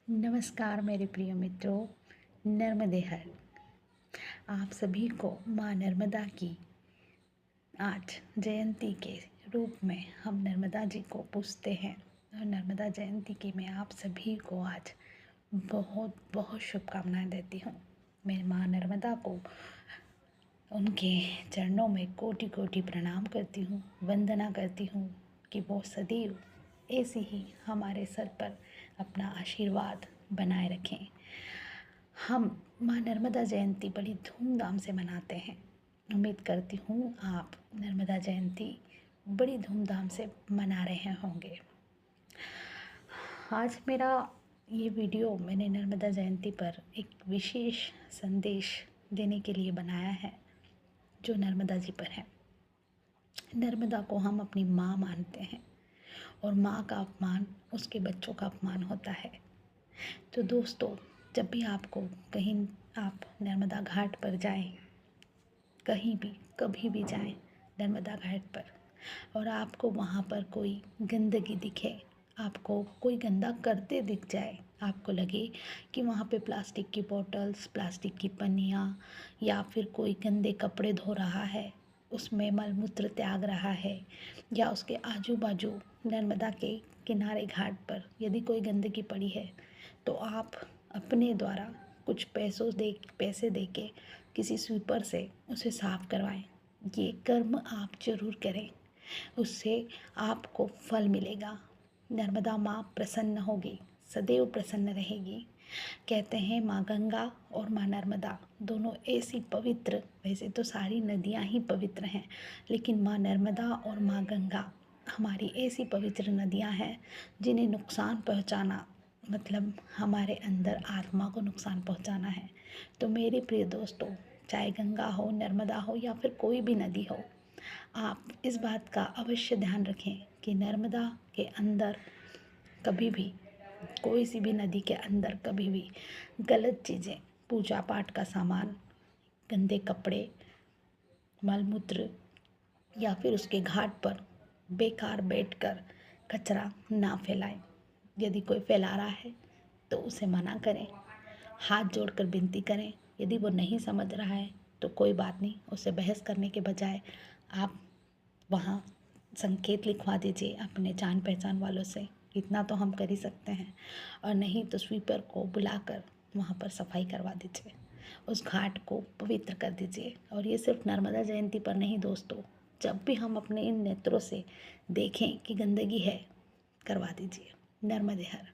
नमस्कार मेरे प्रिय मित्रों। नर्मदे हर आप सभी को माँ नर्मदा की आज जयंती के रूप में हम नर्मदा जी को पूजते हैं और नर्मदा जयंती की मैं आप सभी को आज बहुत बहुत शुभकामनाएं देती हूँ। मैं माँ नर्मदा को उनके चरणों में कोटि कोटि प्रणाम करती हूँ, वंदना करती हूँ कि वो सदैव ऐसे ही हमारे सर पर अपना आशीर्वाद बनाए रखें। हम माँ नर्मदा जयंती बड़ी धूमधाम से मनाते हैं। उम्मीद करती हूँ आप नर्मदा जयंती बड़ी धूमधाम से मना रहे होंगे। आज मेरा ये वीडियो मैंने नर्मदा जयंती पर एक विशेष संदेश देने के लिए बनाया है जो नर्मदा जी पर है। नर्मदा को हम अपनी माँ मानते हैं और माँ का अपमान उसके बच्चों का अपमान होता है। तो दोस्तों, जब भी आपको कहीं आप नर्मदा घाट पर जाएं, कहीं भी कभी भी जाएं नर्मदा घाट पर और आपको वहाँ पर कोई गंदगी दिखे, आपको कोई गंदा करते दिख जाए, आपको लगे कि वहाँ पे प्लास्टिक की बॉटल्स, प्लास्टिक की पन्नियाँ या फिर कोई गंदे कपड़े धो रहा है, उसमें मलमूत्र त्याग रहा है या उसके आजू बाजू नर्मदा के किनारे घाट पर यदि कोई गंदगी पड़ी है तो आप अपने द्वारा कुछ पैसे दे के किसी स्वीपर से उसे साफ़ करवाएं। ये कर्म आप जरूर करें, उससे आपको फल मिलेगा। नर्मदा माँ प्रसन्न होगी, सदैव प्रसन्न रहेगी। कहते हैं माँ गंगा और माँ नर्मदा दोनों ऐसी पवित्र, वैसे तो सारी नदियाँ ही पवित्र हैं, लेकिन माँ नर्मदा और माँ गंगा हमारी ऐसी पवित्र नदियाँ हैं जिन्हें नुकसान पहुँचाना मतलब हमारे अंदर आत्मा को नुकसान पहुँचाना है। तो मेरे प्रिय दोस्तों, चाहे गंगा हो, नर्मदा हो या फिर कोई भी नदी हो, आप इस बात का अवश्य ध्यान रखें कि नर्मदा के अंदर कभी भी, कोई सी भी नदी के अंदर कभी भी गलत चीज़ें, पूजा पाठ का सामान, गंदे कपड़े, मलमूत्र या फिर उसके घाट पर बेकार बैठकर कचरा ना फैलाएं। यदि कोई फैला रहा है तो उसे मना करें, हाथ जोड़कर विनती करें। यदि वो नहीं समझ रहा है तो कोई बात नहीं, उससे बहस करने के बजाय आप वहाँ संकेत लिखवा दीजिए अपने जान पहचान वालों से। इतना तो हम कर ही सकते हैं। और नहीं तो स्वीपर को बुलाकर वहाँ पर सफाई करवा दीजिए, उस घाट को पवित्र कर दीजिए। और ये सिर्फ नर्मदा जयंती पर नहीं दोस्तों, जब भी हम अपने इन नेत्रों से देखें कि गंदगी है, करवा दीजिए। नर्मदे हर।